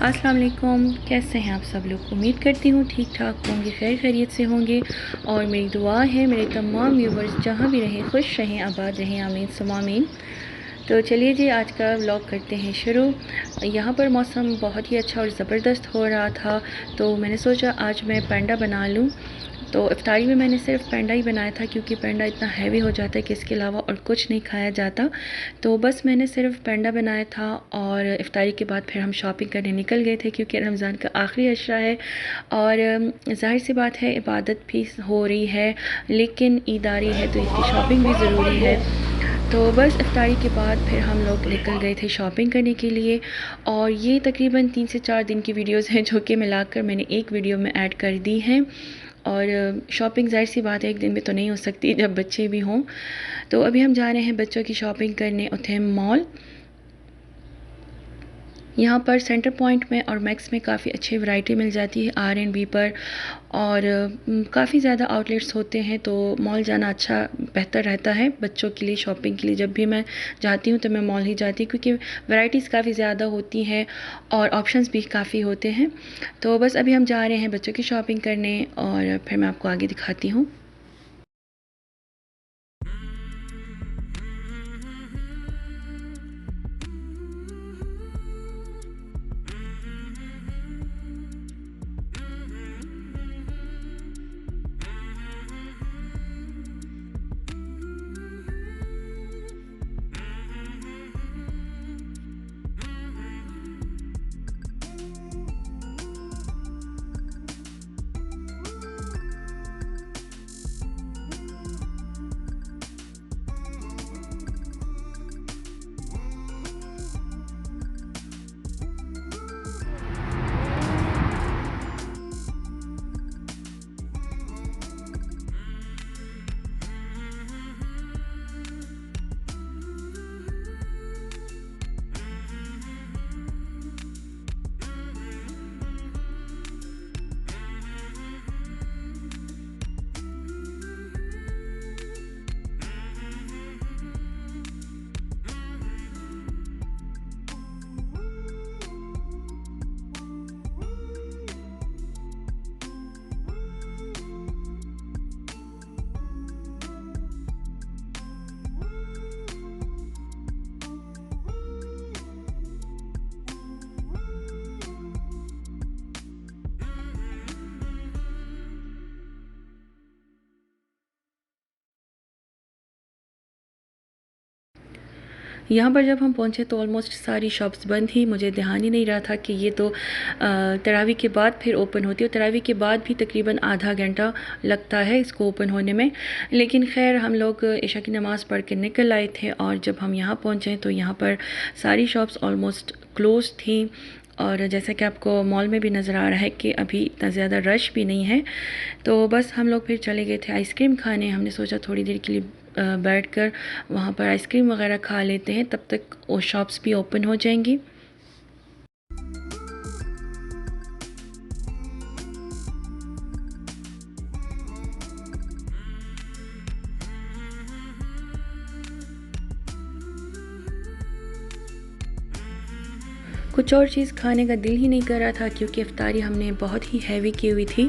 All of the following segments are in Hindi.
अस्सलाम वालेकुम। कैसे हैं आप सब लोग? उम्मीद करती हूँ ठीक ठाक होंगे, खैर खैरियत से होंगे। और मेरी दुआ है मेरे तमाम व्यूवर्स जहाँ भी रहें खुश रहें, आबाद रहें, आमीन सुम्मा आमीन। तो चलिए जी, आज का व्लॉग करते हैं शुरू। यहाँ पर मौसम बहुत ही अच्छा और ज़बरदस्त हो रहा था, तो मैंने सोचा आज मैं पेंडा बना लूँ। तो इफ्तारी में मैंने सिर्फ पेंडा ही बनाया था, क्योंकि पेंडा इतना हैवी हो जाता है कि इसके अलावा और कुछ नहीं खाया जाता। तो बस मैंने सिर्फ पेंडा बनाया था, और इफ्तारी के बाद फिर हम शॉपिंग करने निकल गए थे, क्योंकि रमज़ान का आखिरी अशरा है। और ज़ाहिर सी बात है, इबादत भी हो रही है, लेकिन ईद आ रही है तो इसकी शॉपिंग भी ज़रूरी है। तो बस इफ्तारी के बाद फिर हम लोग निकल गए थे शॉपिंग करने के लिए। और ये तकरीबन 3 से 4 दिन की वीडियोस हैं, जो कि मिलाकर मैंने एक वीडियो में ऐड कर दी हैं। और शॉपिंग ज़ाहिर सी बात है एक दिन में तो नहीं हो सकती जब बच्चे भी हों। तो अभी हम जा रहे हैं बच्चों की शॉपिंग करने उथेम मॉल। यहाँ पर सेंटर पॉइंट में और मैक्स में काफ़ी अच्छी वैरायटी मिल जाती है R&B पर। और काफ़ी ज़्यादा आउटलेट्स होते हैं, तो मॉल जाना अच्छा बेहतर रहता है बच्चों के लिए शॉपिंग के लिए। जब भी मैं जाती हूँ तो मैं मॉल ही जाती हूँ, क्योंकि वैरायटीज़ काफ़ी ज़्यादा होती हैं और ऑप्शंस भी काफ़ी होते हैं। तो बस अभी हम जा रहे हैं बच्चों की शॉपिंग करने, और फिर मैं आपको आगे दिखाती हूँ। यहाँ पर जब हम पहुँचे तो ऑलमोस्ट सारी शॉप्स बंद ही। मुझे ध्यान ही नहीं रहा था कि ये तो तरावी के बाद फिर ओपन होती है, और तरावी के बाद भी तकरीबन आधा घंटा लगता है इसको ओपन होने में। लेकिन खैर हम लोग इशा की नमाज़ पढ़ के निकल आए थे, और जब हम यहाँ पहुँचे तो यहाँ पर सारी शॉप्स ऑलमोस्ट क्लोज थी। और जैसा कि आपको मॉल में भी नज़र आ रहा है कि अभी इतना ज़्यादा रश भी नहीं है। तो बस हम लोग फिर चले गए थे आइसक्रीम खाने। हमने सोचा थोड़ी देर के लिए बैठकर वहाँ पर आइसक्रीम वगैरह खा लेते हैं, तब तक वो शॉप्स भी ओपन हो जाएंगी। कुछ और चीज़ खाने का दिल ही नहीं कर रहा था, क्योंकि इफ्तारी हमने बहुत ही हैवी की हुई थी।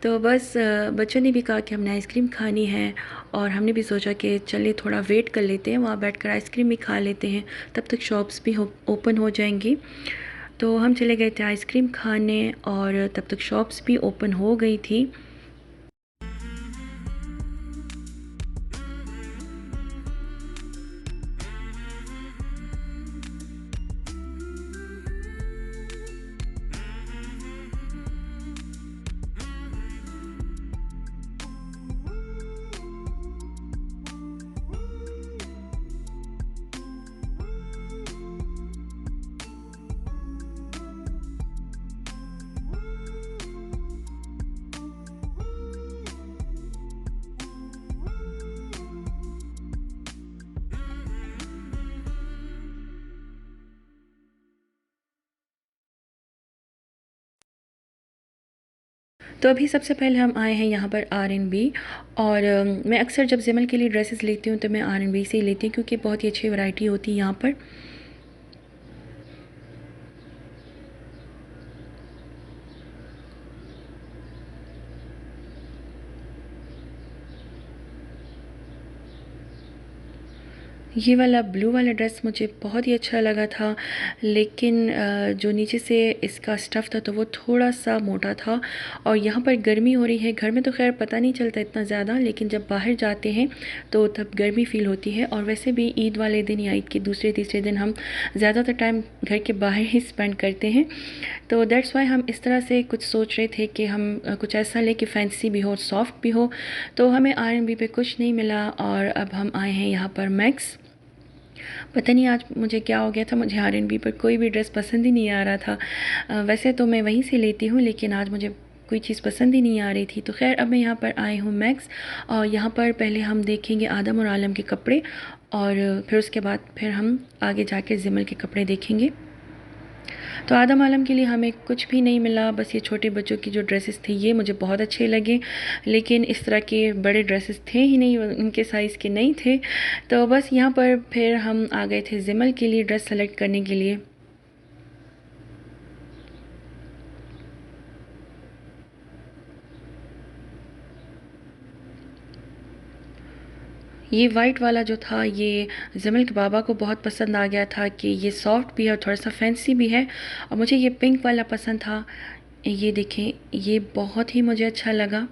तो बस बच्चों ने भी कहा कि हमने आइसक्रीम खानी है, और हमने भी सोचा कि चलिए थोड़ा वेट कर लेते हैं, वहाँ बैठकर आइसक्रीम भी खा लेते हैं, तब तक शॉप्स भी ओपन हो जाएंगी। तो हम चले गए थे आइसक्रीम खाने, और तब तक शॉप्स भी ओपन हो गई थी। तो अभी सबसे पहले हम आए हैं यहाँ पर R&B। और मैं अक्सर जब ज़ेमल के लिए ड्रेसेस लेती हूँ तो मैं R&B से ही लेती हूँ, क्योंकि बहुत ही अच्छी वैरायटी होती है यहाँ पर। ये वाला ब्लू वाला ड्रेस मुझे बहुत ही अच्छा लगा था, लेकिन जो नीचे से इसका स्टफ़ था तो वो थोड़ा-सा मोटा था और यहाँ पर गर्मी हो रही है। घर में तो ख़ैर पता नहीं चलता इतना ज़्यादा, लेकिन जब बाहर जाते हैं तो तब गर्मी फ़ील होती है। और वैसे भी ईद वाले दिन या ईद के दूसरे तीसरे दिन हम ज़्यादातर टाइम घर के बाहर ही स्पेंड करते हैं। तो दैट्स वाई हम इस तरह से कुछ सोच रहे थे कि हम कुछ ऐसा लें कि फैंसी भी हो, सॉफ्ट भी हो। तो हमें आर.एन.बी पे कुछ नहीं मिला और अब हम आए हैं यहाँ पर मैक्स। पता नहीं आज मुझे क्या हो गया था, मुझे आर.एन.बी पर कोई भी ड्रेस पसंद ही नहीं आ रहा था। वैसे तो मैं वहीं से लेती हूँ, लेकिन आज मुझे कोई चीज़ पसंद ही नहीं आ रही थी। तो ख़ैर अब मैं यहाँ पर आई हूँ मैक्स, और यहाँ पर पहले हम देखेंगे आदम और आलम के कपड़े, और फिर उसके बाद फिर हम आगे जाकर ज़िमल के कपड़े देखेंगे। तो आदम आलम के लिए हमें कुछ भी नहीं मिला, बस ये छोटे बच्चों की जो ड्रेसेस थी ये मुझे बहुत अच्छे लगे, लेकिन इस तरह के बड़े ड्रेसेस थे ही नहीं, उनके साइज़ के नहीं थे। तो बस यहाँ पर फिर हम आ गए थे ज़िमल के लिए ड्रेस सेलेक्ट करने के लिए। ये वाइट वाला जो था ये ज़िमल के बाबा को बहुत पसंद आ गया था कि ये सॉफ्ट भी है और थोड़ा-सा फैंसी भी है, और मुझे ये पिंक वाला पसंद था। ये देखें, ये बहुत ही मुझे अच्छा लगा।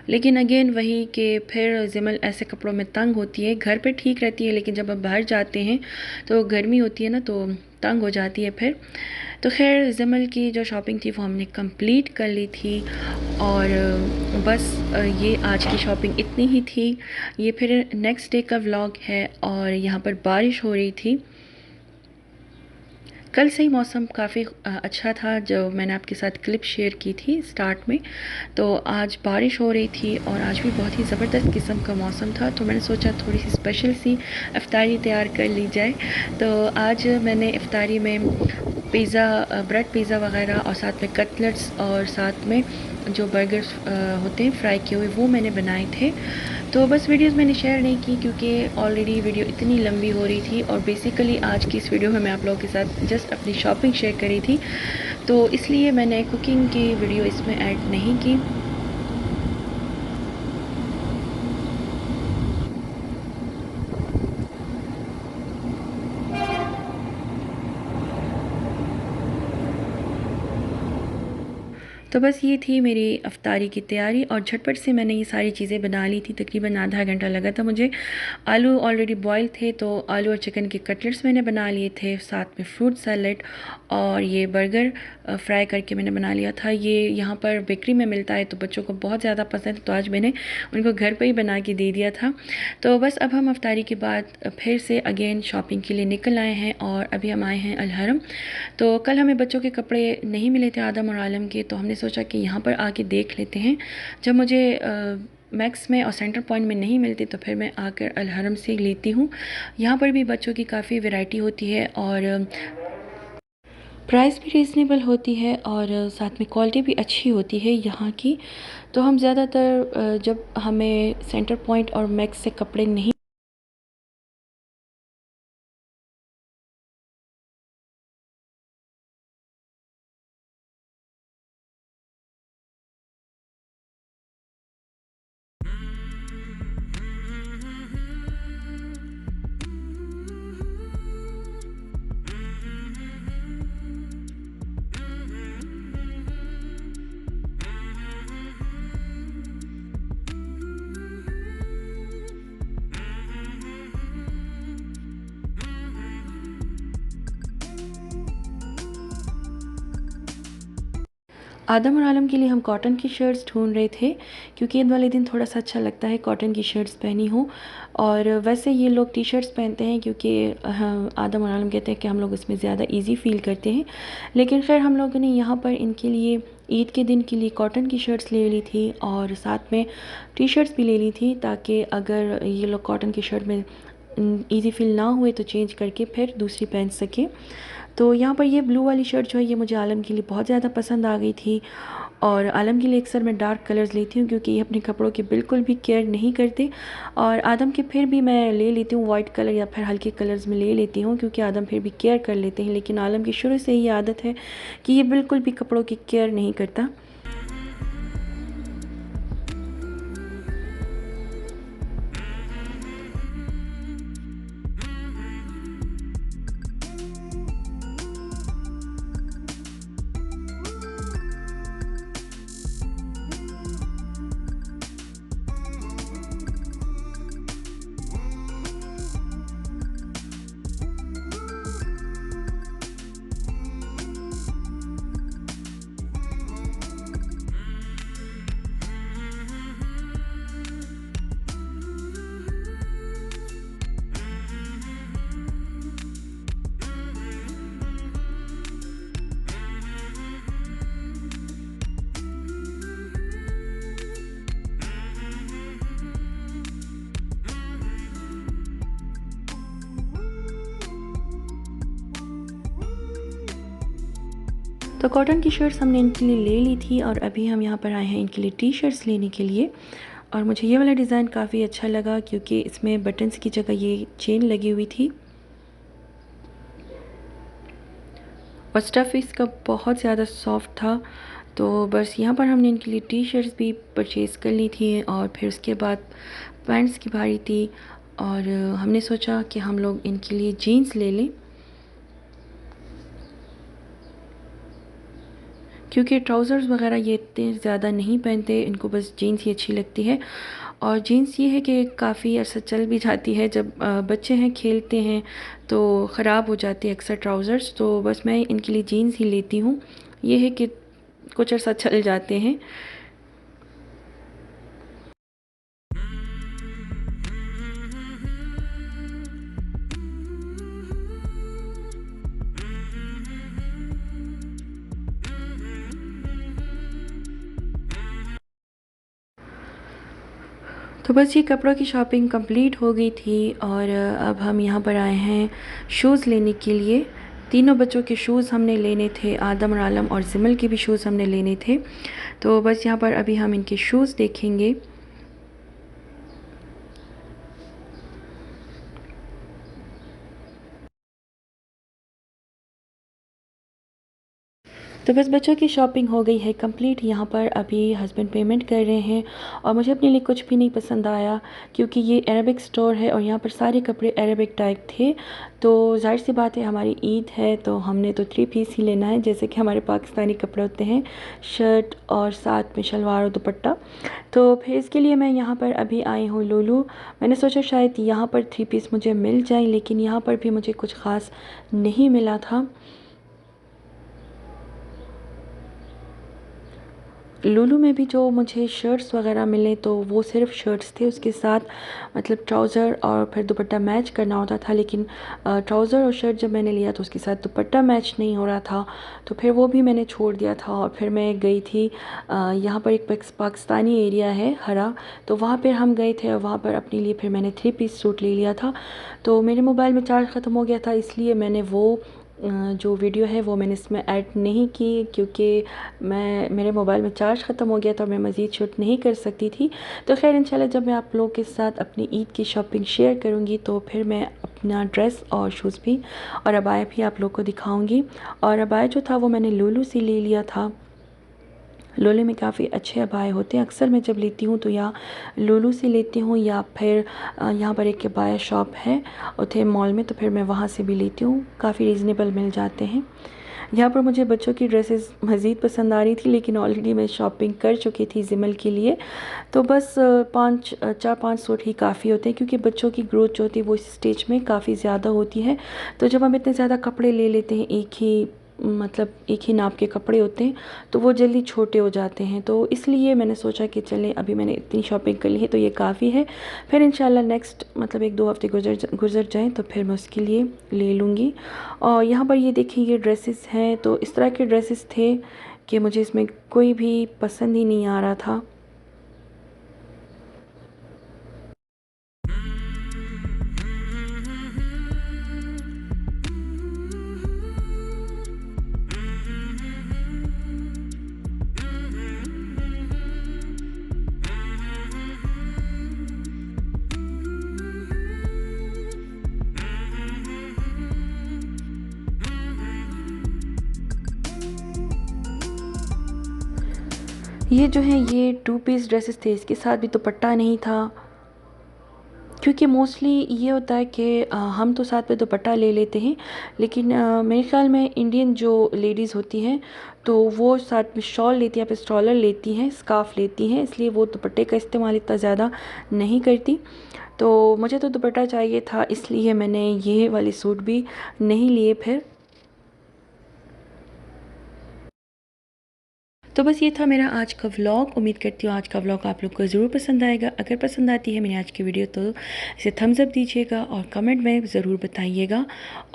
लेकिन अगेन वही कि फिर ज़िमल ऐसे कपड़ों में तंग होती है। घर पे ठीक रहती है, लेकिन जब हम बाहर जाते हैं तो गर्मी होती है ना, तो तंग हो जाती है फिर। तो ख़ैर ज़िमल की जो शॉपिंग थी वो हमने कंप्लीट कर ली थी, और बस ये आज की शॉपिंग इतनी ही थी। ये फिर नेक्स्ट डे का व्लॉग है, और यहाँ पर बारिश हो रही थी। कल से ही मौसम काफ़ी अच्छा था, जो मैंने आपके साथ क्लिप शेयर की थी स्टार्ट में। तो आज बारिश हो रही थी और आज भी बहुत ही ज़बरदस्त किस्म का मौसम था, तो मैंने सोचा थोड़ी सी स्पेशल सी इफ्तारी तैयार कर ली जाए। तो आज मैंने इफ्तारी में पिज़्ज़ा, ब्रेड पिज़्ज़ा वगैरह, और साथ में कटलेट्स, और साथ में जो बर्गर्स होते हैं फ्राई किए हुए, वो मैंने बनाए थे। तो बस वीडियोस मैंने शेयर नहीं की क्योंकि ऑलरेडी वीडियो इतनी लंबी हो रही थी, और बेसिकली आज की इस वीडियो में मैं आप लोगों के साथ जस्ट अपनी शॉपिंग शेयर करी थी, तो इसलिए मैंने कुकिंग की वीडियो इसमें ऐड नहीं की। तो बस ये थी मेरी इफ्तारी की तैयारी, और झटपट से मैंने ये सारी चीज़ें बना ली थी। तकरीबन आधा घंटा लगा था मुझे। आलू ऑलरेडी बॉयल थे, तो आलू और चिकन के कटलेट्स मैंने बना लिए थे, साथ में फ्रूट सैलेड, और ये बर्गर फ्राई करके मैंने बना लिया था। ये यहाँ पर बेकरी में मिलता है, तो बच्चों को बहुत ज़्यादा पसंद है, तो आज मैंने उनको घर पर ही बना के दे दिया था। तो बस अब हम इफ्तारी के बाद फिर से अगेन शॉपिंग के लिए निकल आए हैं, और अभी हम आए हैं अल-हरम। तो कल हमें बच्चों के कपड़े नहीं मिले थे आदम और आलम के, तो हमने सोचा कि यहाँ पर आके देख लेते हैं। जब मुझे मैक्स में और सेंटर पॉइंट में नहीं मिलती तो फिर मैं आकर अल-हरम से लेती हूँ। यहाँ पर भी बच्चों की काफ़ी वैरायटी होती है, और प्राइस भी रीज़नेबल होती है, और साथ में क्वालिटी भी अच्छी होती है यहाँ की। तो हम ज़्यादातर जब हमें सेंटर पॉइंट और मैक्स से कपड़े नहीं आदम और आलम के लिए हम कॉटन की शर्ट्स ढूंढ रहे थे, क्योंकि ईद वाले दिन थोड़ा सा अच्छा लगता है कॉटन की शर्ट्स पहनी हो। और वैसे ये लोग टी शर्ट्स पहनते हैं, क्योंकि हाँ, आदम और आलम कहते हैं कि हम लोग इसमें ज़्यादा इजी फील करते हैं। लेकिन खैर हम लोगों ने यहाँ पर इनके लिए ईद के दिन के लिए कॉटन की शर्ट्स ले ली थी, और साथ में टी शर्ट्स भी ले ली थी, ताकि अगर ये लोग कॉटन की शर्ट में ईजी फील ना हुए तो चेंज करके फिर दूसरी पहन सकें। तो यहाँ पर ये ब्लू वाली शर्ट जो है ये मुझे आलम के लिए बहुत ज़्यादा पसंद आ गई थी, और आलम के लिए अक्सर मैं डार्क कलर्स लेती हूँ, क्योंकि ये अपने कपड़ों की बिल्कुल भी केयर नहीं करते। और आदम के फिर भी मैं ले लेती हूँ वाइट कलर या फिर हल्के कलर्स में ले लेती हूँ, क्योंकि आदम फिर भी केयर कर लेते हैं। लेकिन आलम की शुरू से ही आदत है कि ये बिल्कुल भी कपड़ों की केयर नहीं करता। तो कॉटन की शर्ट्स हमने इनके लिए ले ली थी और अभी हम यहाँ पर आए हैं इनके लिए टी शर्ट्स लेने के लिए। और मुझे ये वाला डिज़ाइन काफ़ी अच्छा लगा क्योंकि इसमें बटन्स की जगह ये चेन लगी हुई थी और स्टफ़ इसका बहुत ज़्यादा सॉफ्ट था। तो बस यहाँ पर हमने इनके लिए टी शर्ट्स भी परचेज़ कर ली थी और फिर उसके बाद पैंट्स की बारी थी और हमने सोचा कि हम लोग इनके लिए जीन्स ले लें क्योंकि ट्राउज़र्स वगैरह ये इतने ज़्यादा नहीं पहनते, इनको बस जीन्स ही अच्छी लगती है। और जीन्स ये है कि काफ़ी अर्सा चल भी जाती है, जब बच्चे हैं खेलते हैं तो ख़राब हो जाती है अक्सर ट्राउज़र्स, तो बस मैं इनके लिए जीन्स ही लेती हूँ। ये है कि कुछ अर्सा चल जाते हैं। तो बस ये कपड़ों की शॉपिंग कंप्लीट हो गई थी और अब हम यहाँ पर आए हैं शूज़ लेने के लिए। तीनों बच्चों के शूज़ हमने लेने थे, आदम और आलम और जिमल के भी शूज़ हमने लेने थे। तो बस यहाँ पर अभी हम इनके शूज़ देखेंगे। तो बस बच्चों की शॉपिंग हो गई है कंप्लीट। यहाँ पर अभी हस्बैंड पेमेंट कर रहे हैं और मुझे अपने लिए कुछ भी नहीं पसंद आया क्योंकि ये अरबिक स्टोर है और यहाँ पर सारे कपड़े अरबिक टाइप थे। तो जाहिर सी बात है हमारी ईद है तो हमने तो 3 पीस ही लेना है, जैसे कि हमारे पाकिस्तानी कपड़े होते हैं, शर्ट और साथ में शलवार और दुपट्टा। तो फिर इसके लिए मैं यहाँ पर अभी आई हूँ लुलु। मैंने सोचा शायद यहाँ पर 3 पीस मुझे मिल जाए, लेकिन यहाँ पर भी मुझे कुछ ख़ास नहीं मिला था। लुलु में भी जो मुझे शर्ट्स वगैरह मिले तो वो सिर्फ़ शर्ट्स थे, उसके साथ मतलब ट्राउज़र और फिर दुपट्टा मैच करना होता था, लेकिन ट्राउज़र और शर्ट जब मैंने लिया तो उसके साथ दुपट्टा मैच नहीं हो रहा था, तो फिर वो भी मैंने छोड़ दिया था। और फिर मैं गई थी यहाँ पर एक पाकिस्तानी एरिया है हरा, तो वहाँ पर हम गए थे और वहाँ पर अपने लिए फिर मैंने 3 पीस सूट ले लिया था। तो मेरे मोबाइल में चार्ज ख़त्म हो गया था, इसलिए मैंने वो जो वीडियो है वो मैंने इसमें ऐड नहीं की क्योंकि मेरे मोबाइल में चार्ज ख़त्म हो गया था और मैं मज़ीद शूट नहीं कर सकती थी। तो खैर इंशाल्लाह जब मैं आप लोगों के साथ अपनी ईद की शॉपिंग शेयर करूँगी तो फिर मैं अपना ड्रेस और शूज़ भी और अबाया भी आप लोग को दिखाऊँगी। और अबाया जो था वो मैंने लुलु से ले लिया था। लुलु में काफ़ी अच्छे अबाए होते हैं, अक्सर मैं जब लेती हूँ तो या लुलु से लेती हूँ या फिर यहाँ पर एक अबाया शॉप है उथे मॉल में, तो फिर मैं वहाँ से भी लेती हूँ, काफ़ी रीज़नेबल मिल जाते हैं। यहाँ पर मुझे बच्चों की ड्रेसेस मज़ीद पसंद आ रही थी, लेकिन ऑलरेडी मैं शॉपिंग कर चुकी थी जिमल के लिए। तो बस 4-5 सूट ही काफ़ी होते हैं क्योंकि बच्चों की ग्रोथ जो होती है वो इस स्टेज में काफ़ी ज़्यादा होती है। तो जब हम इतने ज़्यादा कपड़े ले लेते हैं, एक ही नाप के कपड़े होते हैं, तो वो जल्दी छोटे हो जाते हैं। तो इसलिए मैंने सोचा कि चलें अभी मैंने इतनी शॉपिंग कर ली है तो ये काफ़ी है, फिर इंशाल्लाह नेक्स्ट मतलब 1-2 हफ़्ते गुज़र जाएँ तो फिर मैं उसके लिए ले लूँगी। और यहाँ पर ये देखें ये ड्रेसेस हैं, तो इस तरह के ड्रेसेस थे कि मुझे इसमें कोई भी पसंद ही नहीं आ रहा था। ये जो है ये 2 पीस ड्रेसेस थे, इसके साथ भी दुपट्टा नहीं था क्योंकि मोस्टली ये होता है कि हम तो साथ में दुपट्टा ले लेते हैं, लेकिन मेरे ख़्याल में इंडियन जो लेडीज़ होती हैं तो वो साथ में शॉल लेती हैं या फिर स्टॉलर लेती हैं, स्कार्फ़ लेती हैं, इसलिए वो दुपट्टे का इस्तेमाल इतना ज़्यादा नहीं करती। तो मुझे तो दुपट्टा चाहिए था, इसलिए मैंने ये वाले सूट भी नहीं लिए फिर। तो बस ये था मेरा आज का व्लॉग। उम्मीद करती हूँ आज का व्लॉग आप लोग को ज़रूर पसंद आएगा। अगर पसंद आती है मेरी आज की वीडियो तो इसे थम्स अप दीजिएगा और कमेंट में ज़रूर बताइएगा।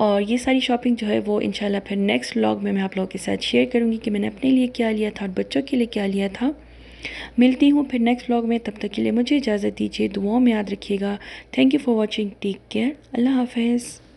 और ये सारी शॉपिंग जो है वो इंशाल्लाह फिर नेक्स्ट व्लॉग में मैं आप लोगों के साथ शेयर करूँगी कि मैंने अपने लिए क्या लिया था और बच्चों के लिए क्या लिया था। मिलती हूँ फिर नेक्स्ट व्लॉग में, तब तक के लिए मुझे इजाज़त दीजिए, दुआओं में याद रखिएगा। Thank you for watching, take care, अल्लाह हाफ़िज़।